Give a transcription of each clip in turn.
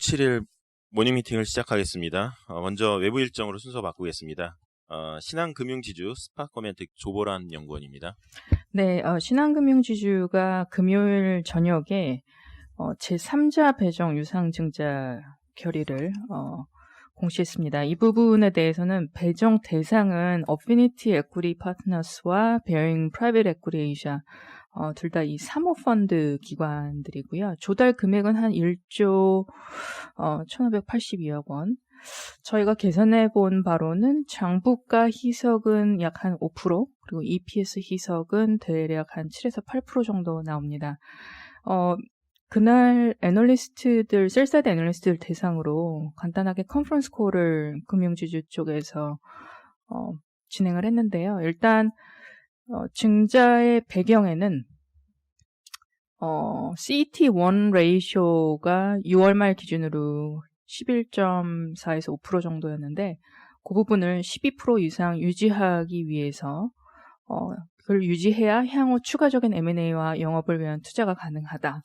7일 모닝 미팅을 시작하겠습니다. 먼저 외부 일정으로 순서 바꾸겠습니다. 신한금융지주 스팟코멘트 조보란 연구원입니다. 네, 신한금융지주가 금요일 저녁에 제3자 배정 유상증자 결의를 공시했습니다. 이 부분에 대해서는 배정 대상은 어피니티 에쿠리 파트너스와 베어링 프라이빗 에쿠리 에이샤 둘 다 이 사모펀드 기관들이고요. 조달 금액은 한 1조 1,582억 원. 저희가 계산해 본 바로는 장부가 희석은 약 한 5%, 그리고 EPS 희석은 대략 한 7에서 8% 정도 나옵니다. 그날 애널리스트들, 셀사이드 애널리스트들 대상으로 간단하게 컨퍼런스 콜을 금융지주 쪽에서 진행을 했는데요. 일단 증자의 배경에는 CET1 레이쇼가 6월 말 기준으로 11.4에서 5% 정도였는데 그 부분을 12% 이상 유지하기 위해서 그걸 유지해야 향후 추가적인 M&A와 영업을 위한 투자가 가능하다.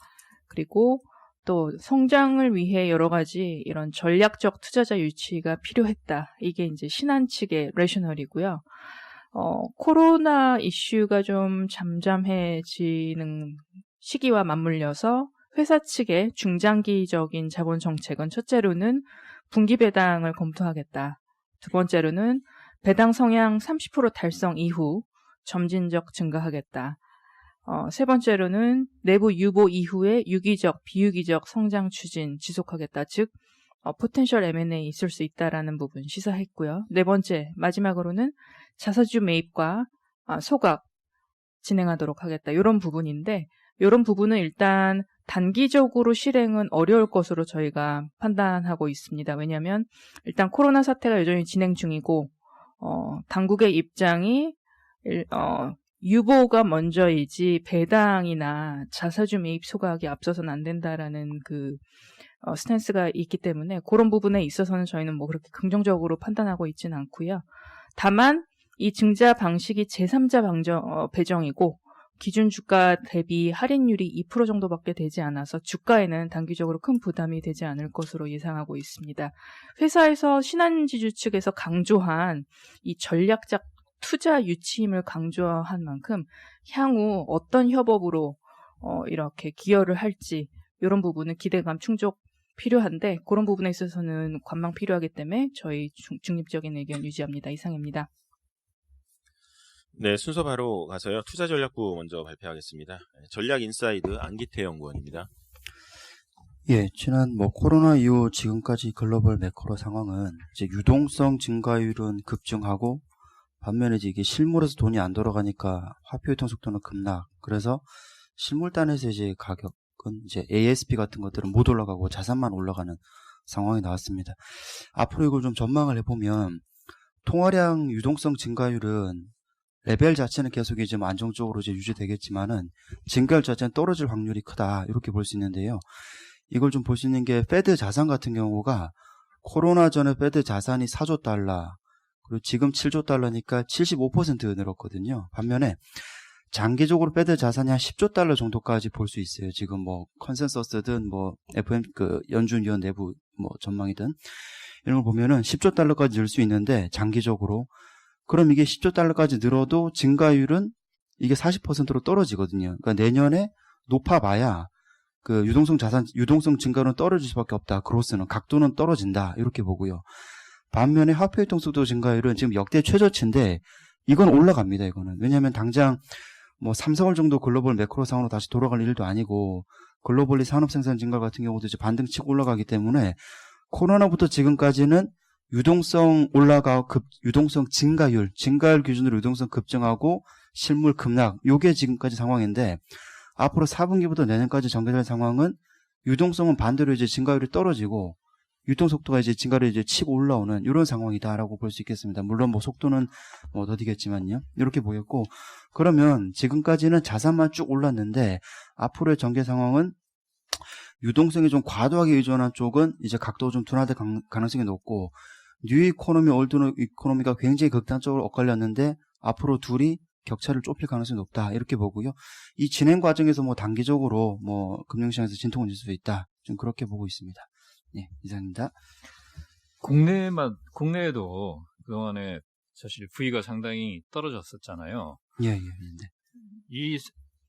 그리고 또 성장을 위해 여러 가지 이런 전략적 투자자 유치가 필요했다. 이게 이제 신한 측의 레셔널이고요. 코로나 이슈가 좀 잠잠해지는 시기와 맞물려서 회사 측의 중장기적인 자본 정책은 첫째로는 분기 배당을 검토하겠다. 두 번째로는 배당 성향 30% 달성 이후 점진적 증가하겠다. 세 번째로는 내부 유보 이후에 유기적, 비유기적 성장 추진 지속하겠다. 즉, 포텐셜 M&A 있을 수 있다라는 부분 시사했고요. 네 번째, 마지막으로는 자사주 매입과 소각 진행하도록 하겠다. 이런 부분인데, 이런 부분은 일단 단기적으로 실행은 어려울 것으로 저희가 판단하고 있습니다. 왜냐하면 일단 코로나 사태가 여전히 진행 중이고, 당국의 입장이 유보가 먼저이지 배당이나 자사주 매입 소각이 앞서서는 안 된다라는 스탠스가 있기 때문에 그런 부분에 있어서는 저희는 뭐 그렇게 긍정적으로 판단하고 있지는 않고요. 다만 이 증자 방식이 제3자 배정이고 기준 주가 대비 할인율이 2% 정도밖에 되지 않아서 주가에는 단기적으로 큰 부담이 되지 않을 것으로 예상하고 있습니다. 회사에서 신한지주 측에서 강조한 이 전략적 투자 유치임을 강조한 만큼 향후 어떤 협업으로 이렇게 기여를 할지 이런 부분은 기대감 충족 필요한데 그런 부분에 있어서는 관망 필요하기 때문에 저희 중립적인 의견 유지합니다. 이상입니다. 네, 순서 바로 가서요. 투자전략부 먼저 발표하겠습니다. 전략인사이드 안기태 연구원입니다. 예, 지난 코로나 이후 지금까지 글로벌 매크로 상황은 이제 유동성 증가율은 급증하고 반면에 이게 실물에서 돈이 안 돌아가니까 화폐 유통 속도는 급락. 그래서 실물단에서 이제 가격은 이제 ASP 같은 것들은 못 올라가고 자산만 올라가는 상황이 나왔습니다. 앞으로 이걸 좀 전망을 해보면 통화량 유동성 증가율은 레벨 자체는 계속 이제 안정적으로 이제 유지되겠지만은 증가율 자체는 떨어질 확률이 크다 이렇게 볼 수 있는데요. 이걸 좀 볼 수 있는 게 페드 자산 같은 경우가 코로나 전에 페드 자산이 4조 달러 그리고 지금 7조 달러니까 75% 늘었거든요. 반면에 장기적으로 페드 자산이 한 10조 달러 정도까지 볼 수 있어요. 지금 컨센서스든 FM 연준 위원 내부 전망이든 이런 걸 보면은 10조 달러까지 늘 수 있는데 장기적으로 그럼 이게 10조 달러까지 늘어도 증가율은 이게 40%로 떨어지거든요. 그러니까 내년에 높아봐야 유동성 증가율은 떨어질 수밖에 없다. 그로스는 각도는 떨어진다. 이렇게 보고요. 반면에 화폐 유통 속도 증가율은 지금 역대 최저치인데 이건 올라갑니다. 이거는. 왜냐하면 당장 3, 4월 정도 글로벌 매크로 상황으로 다시 돌아갈 일도 아니고 글로벌리 산업 생산 증가 같은 경우도 이제 반등 치고 올라가기 때문에 코로나부터 지금까지는 유동성 증가율 기준으로 유동성 급증하고 실물 급락 요게 지금까지 상황인데 앞으로 4분기부터 내년까지 전개될 상황은 유동성은 반대로 이제 증가율이 떨어지고 유통 속도가 이제 증가를 이제 치고 올라오는 이런 상황이다라고 볼 수 있겠습니다. 물론 속도는 더디겠지만요. 이렇게 보였고 그러면 지금까지는 자산만 쭉 올랐는데 앞으로의 전개 상황은 유동성이 좀 과도하게 의존한 쪽은 이제 각도가 좀 둔화될 가능성이 높고 뉴 이코노미, 올드 이코노미가 굉장히 극단적으로 엇갈렸는데 앞으로 둘이 격차를 좁힐 가능성이 높다 이렇게 보고요. 이 진행 과정에서 단기적으로 금융시장에서 진통은 있을 수 있다. 좀 그렇게 보고 있습니다. 예, 이상입니다. 국내에도 그동안에 사실 V가 상당히 떨어졌었잖아요. 예, 예, 네. 이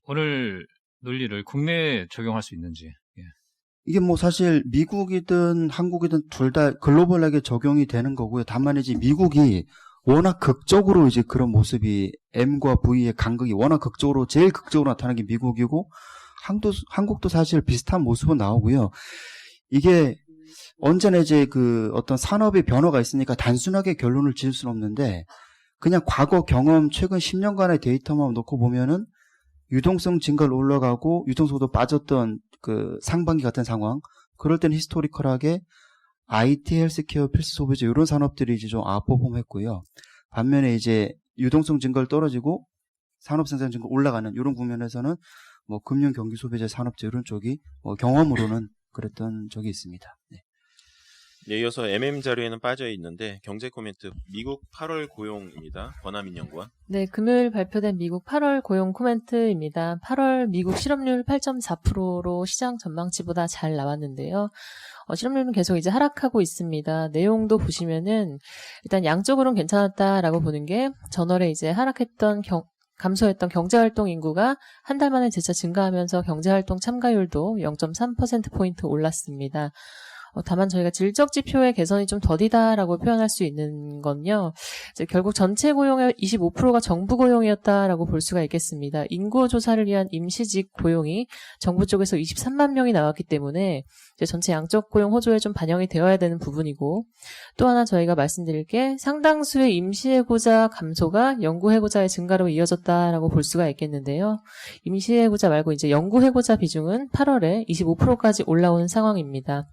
오늘 논리를 국내에 적용할 수 있는지. 예. 이게 뭐 사실 미국이든 한국이든 둘 다 글로벌하게 적용이 되는 거고요. 다만 이제 미국이 워낙 극적으로 이제 그런 모습이 M과 V의 간극이 워낙 극적으로 제일 극적으로 나타나는 게 미국이고 한국도 사실 비슷한 모습은 나오고요. 이게 언제나 이제 그 어떤 산업의 변화가 있으니까 단순하게 결론을 지을 수는 없는데 그냥 과거 경험 최근 10년간의 데이터만 놓고 보면은 유동성 증가로 올라가고 유동성도 빠졌던 그 상반기 같은 상황, 그럴 때는 히스토리컬하게 IT, 헬스케어, 필수 소비재 이런 산업들이 이제 좀 아웃퍼폼했고요. 반면에 이제 유동성 증가를 떨어지고 산업 생산 증가 올라가는 이런 국면에서는 뭐 금융, 경기, 소비재, 산업재 이런 쪽이 뭐 경험으로는 그랬던 적이 있습니다. 네. 네, 이어서 MM 자료에는 빠져 있는데 경제 코멘트 미국 8월 고용입니다. 권하민 연구원. 네, 금요일 발표된 미국 8월 고용 코멘트입니다. 8월 미국 실업률 8.4%로 시장 전망치보다 잘 나왔는데요. 실업률은 계속 이제 하락하고 있습니다. 내용도 보시면은 일단 양쪽으로는 괜찮았다라고 보는 게 전월에 이제 감소했던 경제활동 인구가 한 달 만에 재차 증가하면서 경제활동 참가율도 0.3%포인트 올랐습니다. 다만 저희가 질적 지표의 개선이 좀 더디다라고 표현할 수 있는 건요. 이제 결국 전체 고용의 25%가 정부 고용이었다라고 볼 수가 있겠습니다. 인구 조사를 위한 임시직 고용이 정부 쪽에서 23만 명이 나왔기 때문에 이제 전체 양적 고용 호조에 좀 반영이 되어야 되는 부분이고, 또 하나 저희가 말씀드릴 게 상당수의 임시해고자 감소가 연구해고자의 증가로 이어졌다라고 볼 수가 있겠는데요. 임시해고자 말고 이제 연구해고자 비중은 8월에 25%까지 올라오는 상황입니다.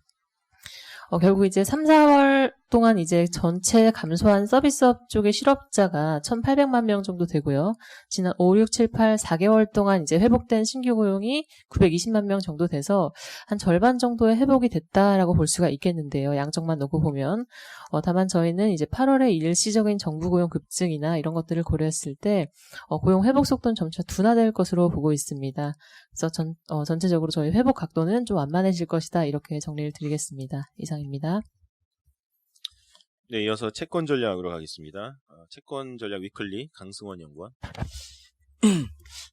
결국 이제 3, 4월 동안 이제 전체 감소한 서비스업 쪽의 실업자가 1,800만 명 정도 되고요. 지난 5, 6, 7, 8, 4개월 동안 이제 회복된 신규 고용이 920만 명 정도 돼서 한 절반 정도의 회복이 됐다라고 볼 수가 있겠는데요. 양쪽만 놓고 보면. 다만 저희는 이제 8월에 일시적인 정부 고용 급증이나 이런 것들을 고려했을 때 고용 회복 속도는 점차 둔화될 것으로 보고 있습니다. 그래서 전체적으로 저희 회복 각도는 좀 완만해질 것이다. 이렇게 정리를 드리겠습니다. 이상입니다. 네, 이어서 채권 전략으로 가겠습니다. 채권 전략 위클리 강승원 연구원.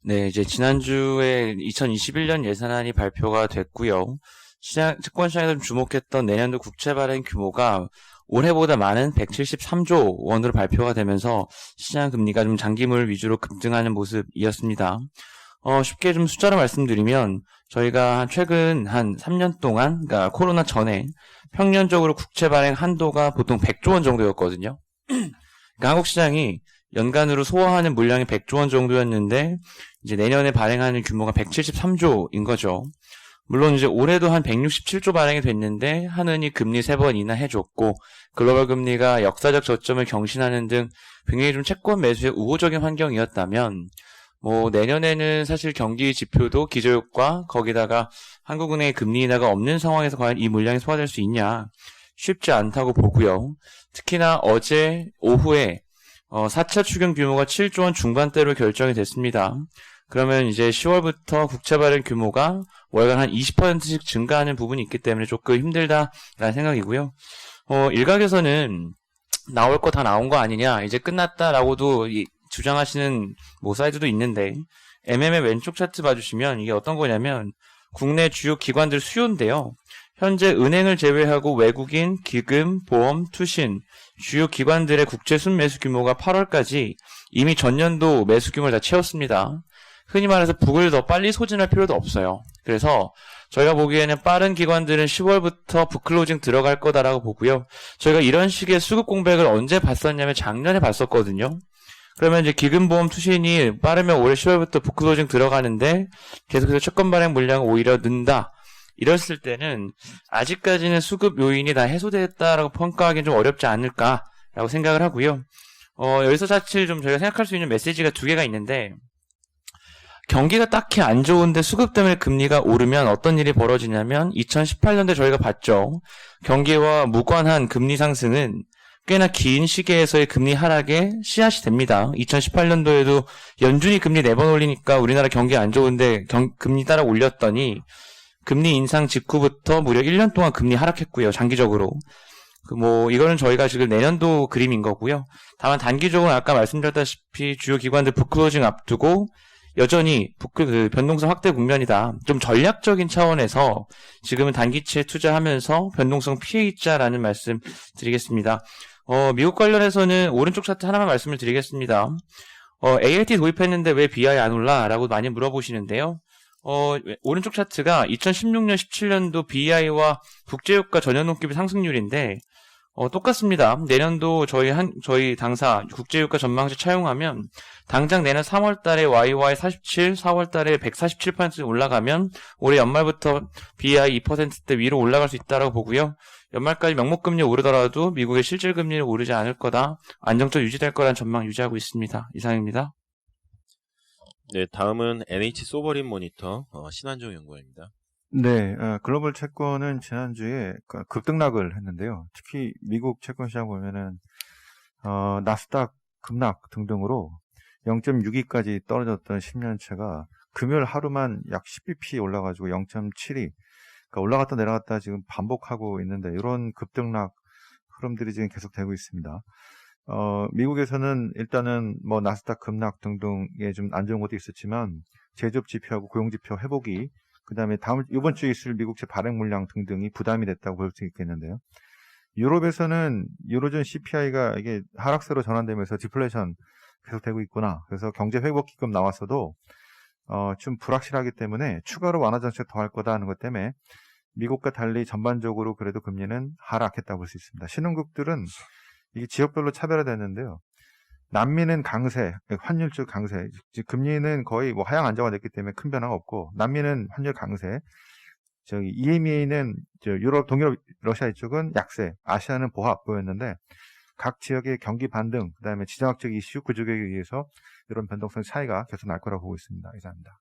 네, 이제 지난주에 2021년 예산안이 발표가 됐고요. 채권 시장에서 주목했던 내년도 국채 발행 규모가 올해보다 많은 173조 원으로 발표가 되면서 시장 금리가 좀 장기물 위주로 급등하는 모습이었습니다. 쉽게 좀 숫자로 말씀드리면 저희가 최근 한 3년 동안, 그러니까 코로나 전에 평년적으로 국채 발행 한도가 보통 100조 원 정도였거든요. 그러니까 한국 시장이 연간으로 소화하는 물량이 100조 원 정도였는데 이제 내년에 발행하는 규모가 173조인 거죠. 물론 이제 올해도 한 167조 발행이 됐는데 한은이 금리 3번 인하해줬고 글로벌 금리가 역사적 저점을 경신하는 등 굉장히 좀 채권 매수에 우호적인 환경이었다면 뭐 내년에는 사실 경기 지표도 기저효과 거기다가 한국은행의 금리 인하가 없는 상황에서 과연 이 물량이 소화될 수 있냐 쉽지 않다고 보고요. 특히나 어제 오후에 4차 추경 규모가 7조 원 중반대로 결정이 됐습니다. 그러면 이제 10월부터 국채 발행 규모가 월간 한 20%씩 증가하는 부분이 있기 때문에 조금 힘들다라는 생각이고요. 일각에서는 나올 거 다 나온 거 아니냐 이제 끝났다라고도 주장하시는 뭐 사이트도 있는데 MM의 왼쪽 차트 봐주시면 이게 어떤 거냐면 국내 주요 기관들 수요인데요. 현재 은행을 제외하고 외국인, 기금, 보험, 투신 주요 기관들의 국채 순매수 규모가 8월까지 이미 전년도 매수 규모를 다 채웠습니다. 흔히 말해서 북을 더 빨리 소진할 필요도 없어요. 그래서 저희가 보기에는 빠른 기관들은 10월부터 북클로징 들어갈 거다라고 보고요. 저희가 이런 식의 수급 공백을 언제 봤었냐면 작년에 봤었거든요. 그러면 이제 기금보험 투신이 빠르면 올해 10월부터 북클로징 들어가는데 계속해서 채권 발행 물량을 오히려 는다. 이랬을 때는 아직까지는 수급 요인이 다 해소됐다라고 평가하기는 좀 어렵지 않을까라고 생각을 하고요. 여기서 사실 좀 저희가 생각할 수 있는 메시지가 두 개가 있는데 경기가 딱히 안 좋은데 수급 때문에 금리가 오르면 어떤 일이 벌어지냐면 2018년도에 저희가 봤죠. 경기와 무관한 금리 상승은 꽤나 긴 시기에서의 금리 하락에 씨앗이 됩니다. 2018년도에도 연준이 금리 4번 올리니까 우리나라 경기 안 좋은데 금리 따라 올렸더니 금리 인상 직후부터 무려 1년 동안 금리 하락했고요. 장기적으로. 이거는 저희가 지금 내년도 그림인 거고요. 다만 단기적으로 아까 말씀드렸다시피 주요 기관들 북클로징 앞두고 여전히 변동성 확대 국면이다. 좀 전략적인 차원에서 지금은 단기채 투자하면서 변동성 피해 있자라는 말씀 드리겠습니다. 미국 관련해서는 오른쪽 차트 하나만 말씀을 드리겠습니다. ALT 도입했는데 왜 BI 안 올라? 라고 많이 물어보시는데요. 오른쪽 차트가 2016년, 17년도 BI와 국제유가 전년동기 상승률인데, 똑같습니다. 내년도 저희 당사 국제유가 전망치 차용하면, 당장 내년 3월 달에 YY 47, 4월 달에 147% 올라가면, 올해 연말부터 BI 2%대 위로 올라갈 수 있다고 보고요. 연말까지 명목금리 오르더라도 미국의 실질금리는 오르지 않을 거다. 안정적 유지될 거라는 전망 유지하고 있습니다. 이상입니다. 네, 다음은 NH 소버린 모니터 신한종 연구원입니다. 네, 글로벌 채권은 지난주에 급등락을 했는데요. 특히 미국 채권 시장 보면은 나스닥 급락 등등으로 0.62까지 떨어졌던 10년채가 금요일 하루만 약 10bp 올라가지고 0.72, 그러니까 올라갔다 내려갔다 지금 반복하고 있는데 이런 급등락 흐름들이 지금 계속되고 있습니다. 미국에서는 일단은 나스닥 급락 등등에 좀 안 좋은 것도 있었지만 제조업 지표하고 고용 지표 회복이, 그다음에 이번 주에 있을 미국채 발행 물량 등등이 부담이 됐다고 볼 수 있겠는데요. 유럽에서는 유로존 CPI가 이게 하락세로 전환되면서 디플레이션 계속되고 있구나. 그래서 경제 회복 기금 나왔어도 좀 불확실하기 때문에 추가로 완화 정책 더 할 거다 하는 것 때문에 미국과 달리 전반적으로 그래도 금리는 하락했다고 볼 수 있습니다. 신흥국들은 이게 지역별로 차별화됐는데요. 남미는 강세, 환율적 강세, 금리는 거의 하향 안정화됐기 때문에 큰 변화가 없고, 남미는 환율 강세, EMEA는 유럽, 동유럽, 러시아 이쪽은 약세, 아시아는 보합 보였는데, 각 지역의 경기 반등, 그 다음에 지정학적 이슈, 구조개혁에 의해서 이런 변동성 차이가 계속 날 거라고 보고 있습니다. 이상입니다.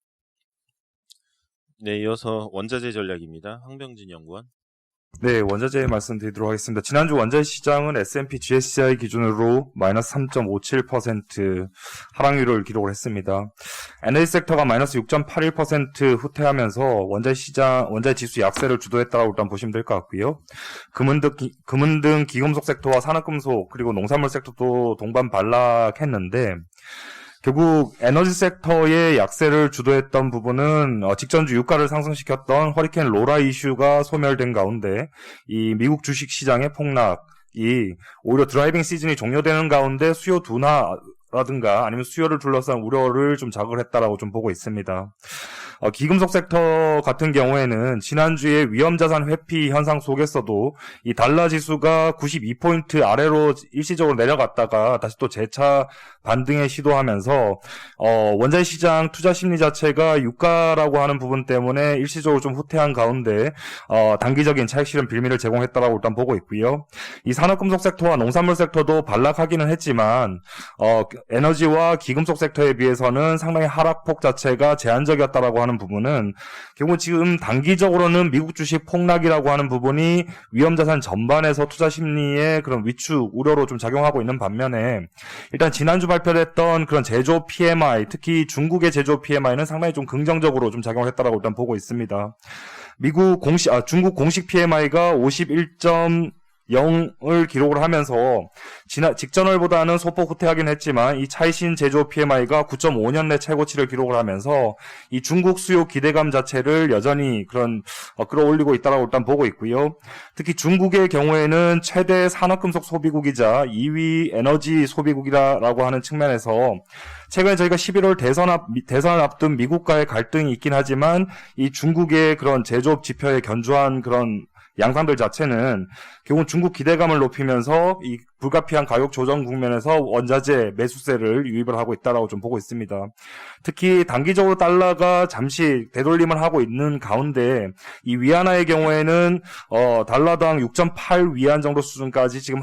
네, 이어서 원자재 전략입니다. 황병진 연구원. 네, 원자재 말씀드리도록 하겠습니다. 지난주 원자재 시장은 S&P GSCI 기준으로 마이너스 3.57% 하락률을 기록을 했습니다. 에너지 섹터가 마이너스 6.81% 후퇴하면서 원자재 지수 약세를 주도했다고 일단 보시면 될 것 같고요. 금은 등 기금속 섹터와 산업금속 그리고 농산물 섹터도 동반 반락했는데, 결국 에너지 섹터의 약세를 주도했던 부분은 직전주 유가를 상승시켰던 허리케인 로라 이슈가 소멸된 가운데 이 미국 주식 시장의 폭락이 오히려 드라이빙 시즌이 종료되는 가운데 수요 둔화라든가 아니면 수요를 둘러싼 우려를 좀 자극을 했다라고 좀 보고 있습니다. 기금속 섹터 같은 경우에는 지난주에 위험자산 회피 현상 속에서도 이 달러 지수가 92포인트 아래로 일시적으로 내려갔다가 다시 또 재차 반등에 시도하면서 원자재 시장 투자 심리 자체가 유가라고 하는 부분 때문에 일시적으로 좀 후퇴한 가운데 단기적인 차익 실현 빌미를 제공했다라고 일단 보고 있고요. 이 산업금속 섹터와 농산물 섹터도 반락하기는 했지만 에너지와 기금속 섹터에 비해서는 상당히 하락폭 자체가 제한적이었다라고 하는 부분은 결국 지금 단기적으로는 미국 주식 폭락이라고 하는 부분이 위험자산 전반에서 투자 심리의 그런 위축 우려로 좀 작용하고 있는 반면에 일단 지난주 발표됐던 그런 제조업 PMI, 특히 중국의 제조업 PMI는 상당히 좀 긍정적으로 좀 작용을 했다라고 일단 보고 있습니다. 중국 공식 PMI가 51.0을 기록을 하면서 직전월보다는 소폭 후퇴하긴 했지만 이 차이신 제조업 PMI가 9.5년 내 최고치를 기록을 하면서 이 중국 수요 기대감 자체를 여전히 끌어올리고 있다라고 일단 보고 있고요. 특히 중국의 경우에는 최대 산업금속 소비국이자 2위 에너지 소비국이라고 하는 측면에서 최근에 저희가 11월 대선을 앞둔 미국과의 갈등이 있긴 하지만 이 중국의 그런 제조업 지표에 견주한 그런 양상들 자체는 결국 중국 기대감을 높이면서 이 불가피한 가격 조정 국면에서 원자재 매수세를 유입을 하고 있다라고 좀 보고 있습니다. 특히 단기적으로 달러가 잠시 되돌림을 하고 있는 가운데 이 위안화의 경우에는 달러당 6.8 위안 정도 수준까지 지금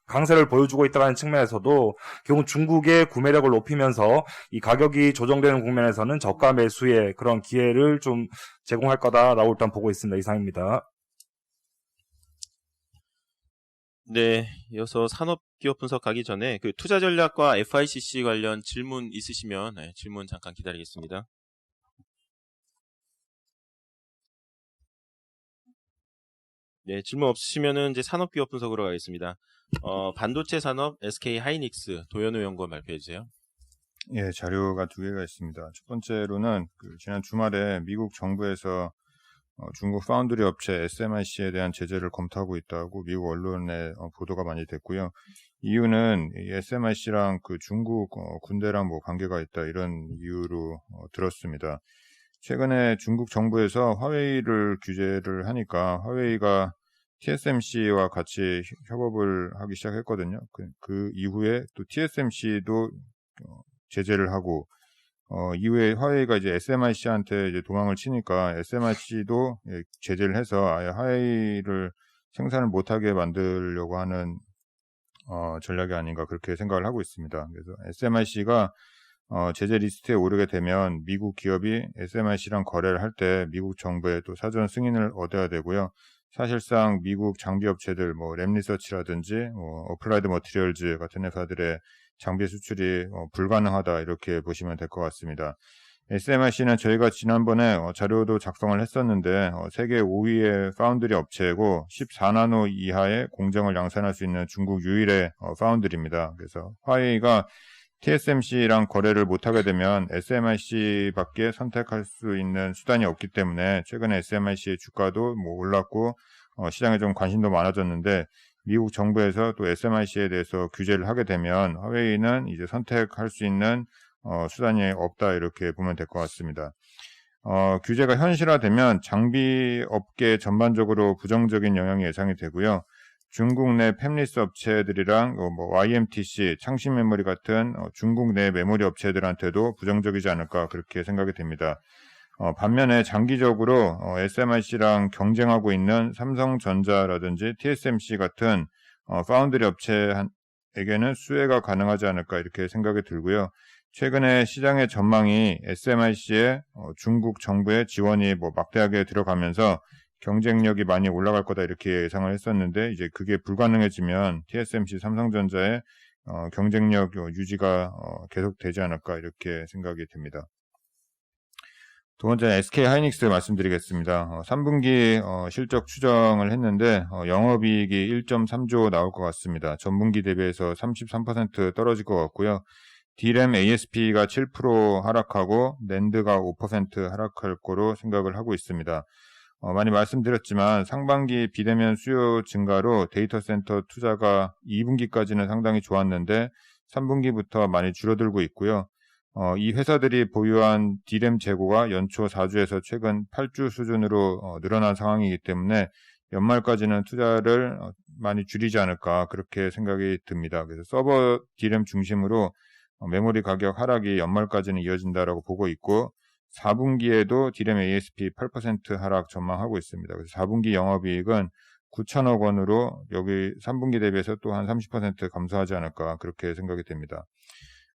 강세를 보여주고 있다는 측면에서도 결국 중국의 구매력을 높이면서 이 가격이 조정되는 국면에서는 저가 매수의 그런 기회를 좀 제공할 거다라고 일단 보고 있습니다. 이상입니다. 네, 이어서 산업기업 분석 가기 전에 그 투자 전략과 FICC 관련 질문 있으시면 질문 잠깐 기다리겠습니다. 네, 질문 없으시면은 이제 산업기업 분석으로 가겠습니다. 반도체 산업 SK 하이닉스 도현우 연구원 발표해 주세요. 예, 자료가 두 개가 있습니다. 첫 번째로는 지난 주말에 미국 정부에서 중국 파운드리 업체 SMIC에 대한 제재를 검토하고 있다고 미국 언론에 보도가 많이 됐고요. 이유는 이 SMIC랑 중국 군대랑 뭐 관계가 있다 이런 이유로 들었습니다. 최근에 중국 정부에서 화웨이를 규제를 하니까 화웨이가 TSMC와 같이 협업을 하기 시작했거든요. 그 이후에 또 TSMC도 제재를 하고 이후에 화웨이가 이제 SMIC한테 이제 도망을 치니까 SMIC도 제재를 해서 아예 화웨이를 생산을 못하게 만들려고 하는 전략이 아닌가 그렇게 생각을 하고 있습니다. 그래서 SMIC가 제재 리스트에 오르게 되면 미국 기업이 SMIC랑 거래를 할 때 미국 정부의 또 사전 승인을 얻어야 되고요. 사실상 미국 장비 업체들 뭐 랩리서치라든지 어플라이드 머티리얼즈 같은 회사들의 장비 수출이 불가능하다 이렇게 보시면 될 것 같습니다. SMIC는 저희가 지난번에 자료도 작성을 했었는데 세계 5위의 파운드리 업체이고 14나노 이하의 공정을 양산할 수 있는 중국 유일의 파운드리입니다. 그래서 화웨이가 TSMC랑 거래를 못하게 되면 SMIC밖에 선택할 수 있는 수단이 없기 때문에 최근에 SMIC의 주가도 뭐 올랐고 시장에 좀 관심도 많아졌는데 미국 정부에서 또 SMIC에 대해서 규제를 하게 되면 화웨이는 이제 선택할 수 있는 수단이 없다 이렇게 보면 될 것 같습니다. 규제가 현실화되면 장비 업계 전반적으로 부정적인 영향이 예상이 되고요. 중국 내 팹리스 업체들이랑 YMTC, 창신 메모리 같은 중국 내 메모리 업체들한테도 부정적이지 않을까 그렇게 생각이 됩니다. 반면에 장기적으로 SMIC랑 경쟁하고 있는 삼성전자라든지 TSMC 같은 파운드리 업체에게는 수혜가 가능하지 않을까 이렇게 생각이 들고요. 최근에 시장의 전망이 SMIC의 중국 정부의 지원이 막대하게 들어가면서 경쟁력이 많이 올라갈 거다 이렇게 예상을 했었는데 이제 그게 불가능해지면 TSMC, 삼성전자의 경쟁력 유지가 계속되지 않을까 이렇게 생각이 됩니다. 두 번째 SK 하이닉스 말씀드리겠습니다. 3분기 실적 추정을 했는데 영업이익이 1.3조 나올 것 같습니다. 전분기 대비해서 33% 떨어질 것 같고요. DRAM ASP가 7% 하락하고 낸드가 5% 하락할 거로 생각을 하고 있습니다. 많이 말씀드렸지만 상반기 비대면 수요 증가로 데이터 센터 투자가 2분기까지는 상당히 좋았는데 3분기부터 많이 줄어들고 있고요. 이 회사들이 보유한 DRAM 재고가 연초 4주에서 최근 8주 수준으로 늘어난 상황이기 때문에 연말까지는 투자를 많이 줄이지 않을까 그렇게 생각이 듭니다. 그래서 서버 DRAM 중심으로 메모리 가격 하락이 연말까지는 이어진다라고 보고 있고 4분기에도 DRAM ASP 8% 하락 전망하고 있습니다. 그래서 4분기 영업이익은 9천억 원으로 여기 3분기 대비해서 또 한 30% 감소하지 않을까 그렇게 생각이 됩니다.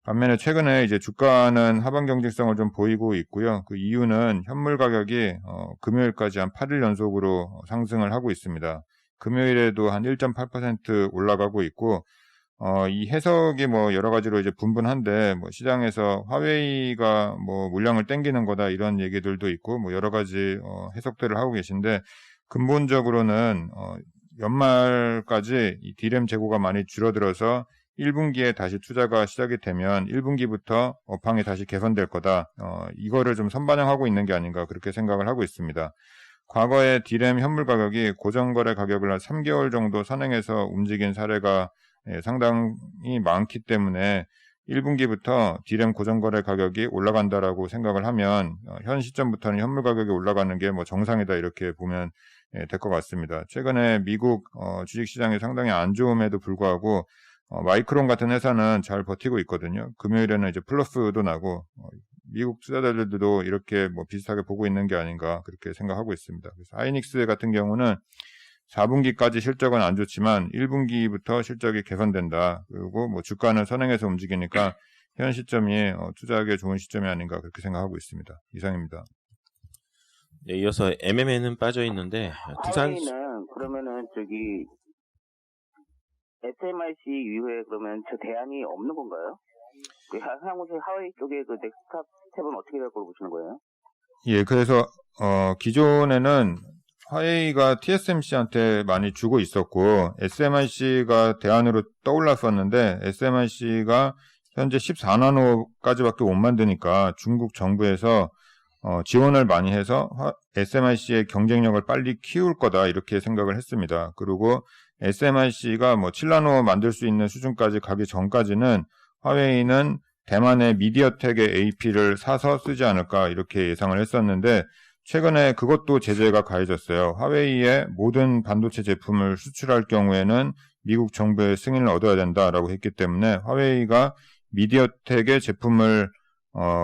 반면에 최근에 이제 주가는 하방 경직성을 좀 보이고 있고요. 그 이유는 현물 가격이 금요일까지 한 8일 연속으로 상승을 하고 있습니다. 금요일에도 한 1.8% 올라가고 있고 이 해석이 여러 가지로 이제 분분한데 시장에서 화웨이가 물량을 땡기는 거다 이런 얘기들도 있고 여러 가지 해석들을 하고 계신데 근본적으로는 연말까지 이 DRAM 재고가 많이 줄어들어서 1분기에 다시 투자가 시작이 되면 1분기부터 업황이 다시 개선될 거다. 이거를 좀 선반영하고 있는 게 아닌가 그렇게 생각을 하고 있습니다. 과거에 DRAM 현물 가격이 고정거래 가격을 한 3개월 정도 선행해서 움직인 사례가 상당히 많기 때문에 1분기부터 DRAM 고정거래 가격이 올라간다라고 생각을 하면 현 시점부터는 현물 가격이 올라가는 게 정상이다 이렇게 보면 될 것 같습니다. 최근에 미국 주식시장이 상당히 안 좋음에도 불구하고 마이크론 같은 회사는 잘 버티고 있거든요. 금요일에는 이제 플러스도 나고 미국 투자자들도 이렇게 비슷하게 보고 있는 게 아닌가 그렇게 생각하고 있습니다. 그래서 하이닉스 같은 경우는 4분기까지 실적은 안 좋지만 1분기부터 실적이 개선된다. 그리고 주가는 선행해서 움직이니까 현 시점이 투자하기에 좋은 시점이 아닌가 그렇게 생각하고 있습니다. 이상입니다. 네, 이어서 MMN은 빠져 있는데 두산 하웨이는 그러면은 SMIC 이후에 그러면 저 대안이 없는 건가요? 향후 하웨이 쪽에 넥스트 스텝은 어떻게 될 걸로 보시는 거예요? 예, 그래서 기존에는 화웨이가 TSMC한테 많이 주고 있었고 SMIC가 대안으로 떠올랐었는데 SMIC가 현재 14나노까지밖에 못 만드니까 중국 정부에서 지원을 많이 해서 SMIC의 경쟁력을 빨리 키울 거다 이렇게 생각을 했습니다. 그리고 SMIC가 뭐 7나노 만들 수 있는 수준까지 가기 전까지는 화웨이는 대만의 미디어텍의 AP를 사서 쓰지 않을까 이렇게 예상을 했었는데 최근에 그것도 제재가 가해졌어요. 화웨이의 모든 반도체 제품을 수출할 경우에는 미국 정부의 승인을 얻어야 된다라고 했기 때문에 화웨이가 미디어텍의 제품을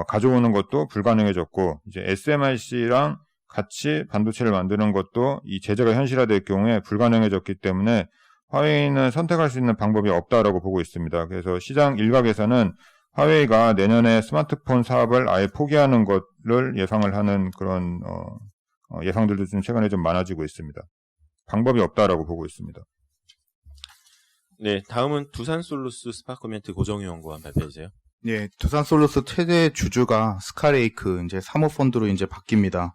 가져오는 것도 불가능해졌고 이제 SMIC랑 같이 반도체를 만드는 것도 이 제재가 현실화될 경우에 불가능해졌기 때문에 화웨이는 선택할 수 있는 방법이 없다라고 보고 있습니다. 그래서 시장 일각에서는 화웨이가 내년에 스마트폰 사업을 아예 포기하는 것을 예상을 하는 그런 예상들도 좀 최근에 좀 많아지고 있습니다. 방법이 없다라고 보고 있습니다. 네, 다음은 두산솔루스 스파코멘트 고정희 연구원 발표해주세요. 네, 두산솔루스 최대 주주가 스카이레이크 이제 사모펀드로 이제 바뀝니다.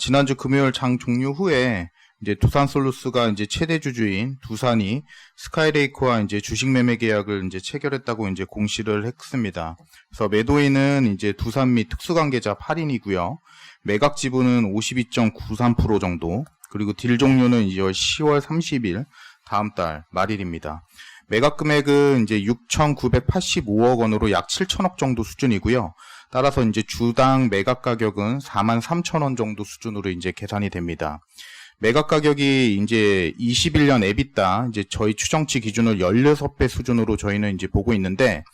지난주 금요일 장 종료 후에 이제 두산솔루스가 이제 최대 주주인 두산이 스카이레이크와 이제 주식 매매 계약을 이제 체결했다고 이제 공시를 했습니다. 그래서 매도인은 이제 두산 및 특수관계자 8인이고요. 매각 지분은 52.93% 정도. 그리고 딜 종료는 이제 10월 30일 다음 달 말일입니다. 매각 금액은 이제 6,985억 원으로 약 7천억 정도 수준이고요. 따라서 이제 주당 매각 가격은 43,000원 정도 수준으로 이제 계산이 됩니다. 매각 가격이 이제 21년 EBITDA 이제 저희 추정치 기준으로 16배 수준으로 저희는 이제 보고 있는데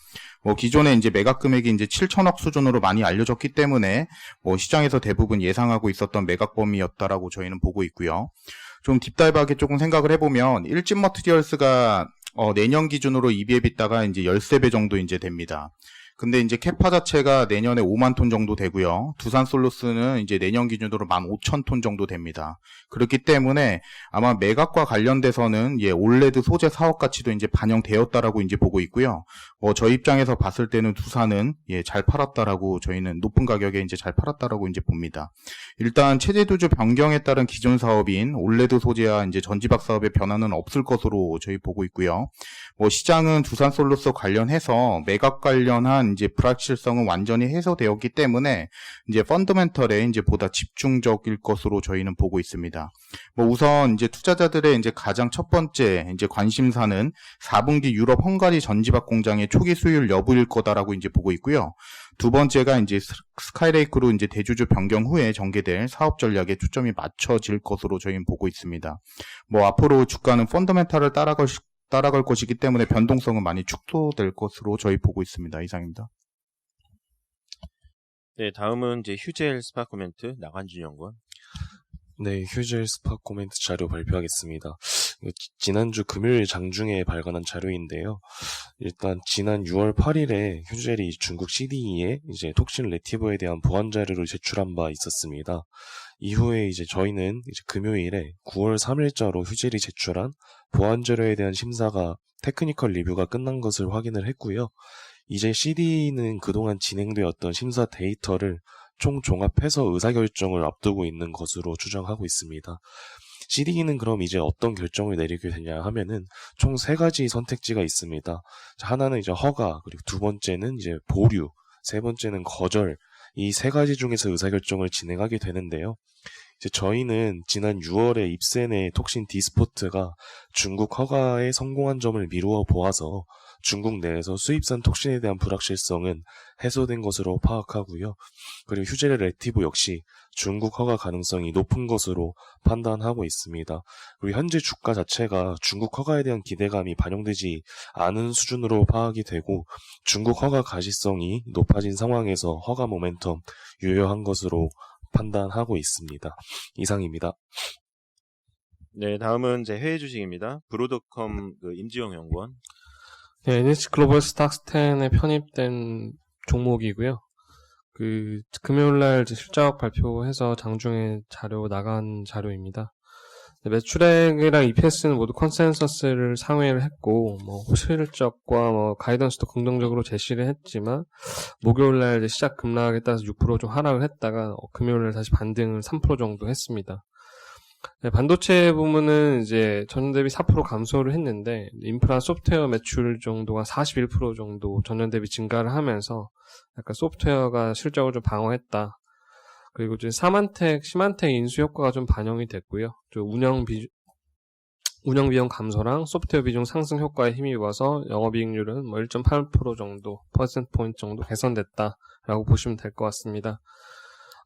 기존에 이제 매각 금액이 이제 7천억 수준으로 많이 알려졌기 때문에 시장에서 대부분 예상하고 있었던 매각 범위였다라고 저희는 보고 있고요. 좀 딥다이브하게 조금 생각을 해보면 일진 머티리얼스가 내년 기준으로 EV/EBITDA가 이제 13배 정도 이제 됩니다. 근데 이제 캐파 자체가 내년에 5만 톤 정도 되고요. 두산솔루스는 이제 내년 기준으로 15,000톤 정도 됩니다. 그렇기 때문에 아마 매각과 관련돼서는 올레드 소재 사업 가치도 이제 반영되었다라고 이제 보고 있고요. 저희 입장에서 봤을 때는 두산은 잘 팔았다라고 저희는 높은 가격에 이제 잘 팔았다라고 이제 봅니다. 일단 체제 두주 변경에 따른 기존 사업인 올레드 소재와 이제 전지박 사업의 변화는 없을 것으로 저희 보고 있고요. 시장은 두산솔루스 관련해서 매각 관련한 이제 불확실성은 완전히 해소되었기 때문에 이제 펀더멘털에 이제 보다 집중적일 것으로 저희는 보고 있습니다. 우선 이제 투자자들의 이제 가장 첫 번째 이제 관심사는 4분기 유럽 헝가리 전지박 공장의 초기 수율 여부일 거다라고 이제 보고 있고요. 두 번째가 이제 스카이레이크로 이제 대주주 변경 후에 전개될 사업 전략에 초점이 맞춰질 것으로 저희는 보고 있습니다. 앞으로 주가는 펀더멘털을 따라갈 것이기 때문에 변동성은 많이 축소될 것으로 저희 보고 있습니다. 이상입니다. 네, 다음은 이제 휴젤 스파코멘트 나간준 연구원. 네, 휴젤 스파코멘트 자료 발표하겠습니다. 지난주 금요일 장중에 발간한 자료인데요. 일단 지난 6월 8일에 휴젤이 중국 CDE에 이제 톡신 레티버에 대한 보안 자료를 제출한 바 있었습니다. 이후에 이제 저희는 이제 금요일에 9월 3일자로 휴젤이 제출한 보안 자료에 대한 심사가 테크니컬 리뷰가 끝난 것을 확인을 했고요. 이제 CDE는 그동안 진행되었던 심사 데이터를 총 종합해서 의사결정을 앞두고 있는 것으로 추정하고 있습니다. CDE는 그럼 이제 어떤 결정을 내리게 되냐 하면은 총 3가지 선택지가 있습니다. 하나는 이제 허가, 그리고 두 번째는 이제 보류, 세 번째는 거절, 이 3가지 중에서 의사결정을 진행하게 되는데요. 이제 저희는 지난 6월에 입센의 톡신 디스포트가 중국 허가에 성공한 점을 미루어 보아서 중국 내에서 수입산 톡신에 대한 불확실성은 해소된 것으로 파악하고요. 그리고 휴젤 레티브 역시 중국 허가 가능성이 높은 것으로 판단하고 있습니다. 그리고 현재 주가 자체가 중국 허가에 대한 기대감이 반영되지 않은 수준으로 파악이 되고 중국 허가 가시성이 높아진 상황에서 허가 모멘텀 유효한 것으로 판단하고 있습니다. 이상입니다. 네, 다음은 이제 해외 주식입니다. 브로드컴 임지영 연구원. 네, NH 글로벌 스탁스10에 편입된 종목이고요. 금요일날 실적 발표해서 장중에 자료 나간 자료입니다. 네, 매출액이랑 EPS는 모두 컨센서스를 상회를 했고, 실적과 가이던스도 긍정적으로 제시를 했지만, 목요일날 이제 시작 급락에 따라서 6% 좀 하락을 했다가, 금요일날 다시 반등을 3% 정도 했습니다. 네, 반도체 부문은 이제 전년 대비 4% 감소를 했는데 인프라 소프트웨어 매출 정도가 41% 정도 전년 대비 증가를 하면서 약간 소프트웨어가 실적을 좀 방어했다. 그리고 이제 시만텍 인수 효과가 좀 반영이 됐고요. 운영 비용 감소랑 소프트웨어 비중 상승 효과에 힘입어서 영업이익률은 뭐 1.8% 정도, 퍼센트 포인트 정도 개선됐다라고 보시면 될 것 같습니다.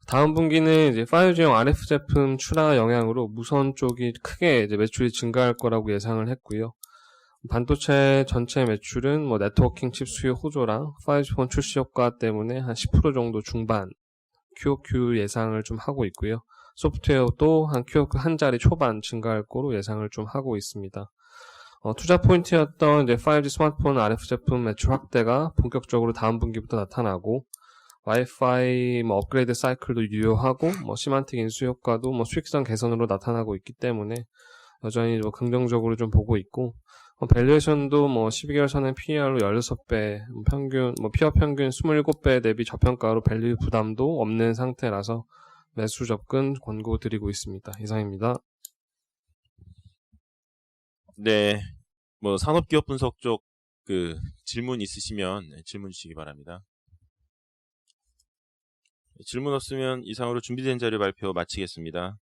다음 분기는 이제 5G용 RF 제품 출하 영향으로 무선 쪽이 크게 이제 매출이 증가할 거라고 예상을 했고요. 반도체 전체 매출은 뭐 네트워킹 칩 수요 호조랑 5G 폰 출시 효과 때문에 한 10% 정도 중반 QoQ 예상을 좀 하고 있고요. 소프트웨어도 한 QoQ 한 자리 초반 증가할 거로 예상을 좀 하고 있습니다. 투자 포인트였던 이제 5G 스마트폰 RF 제품 매출 확대가 본격적으로 다음 분기부터 나타나고 와이파이 뭐 업그레이드 사이클도 유효하고 뭐 시만텍 인수 효과도 뭐 수익성 개선으로 나타나고 있기 때문에 여전히 뭐 긍정적으로 좀 보고 있고 밸류에이션도 뭐 12개월 선의 PER로 16배, 피어 평균 27배 대비 저평가로 밸류 부담도 없는 상태라서 매수 접근 권고드리고 있습니다. 이상입니다. 네, 뭐 산업기업 분석 쪽 질문 있으시면 질문 주시기 바랍니다. 질문 없으면 이상으로 준비된 자료 발표 마치겠습니다.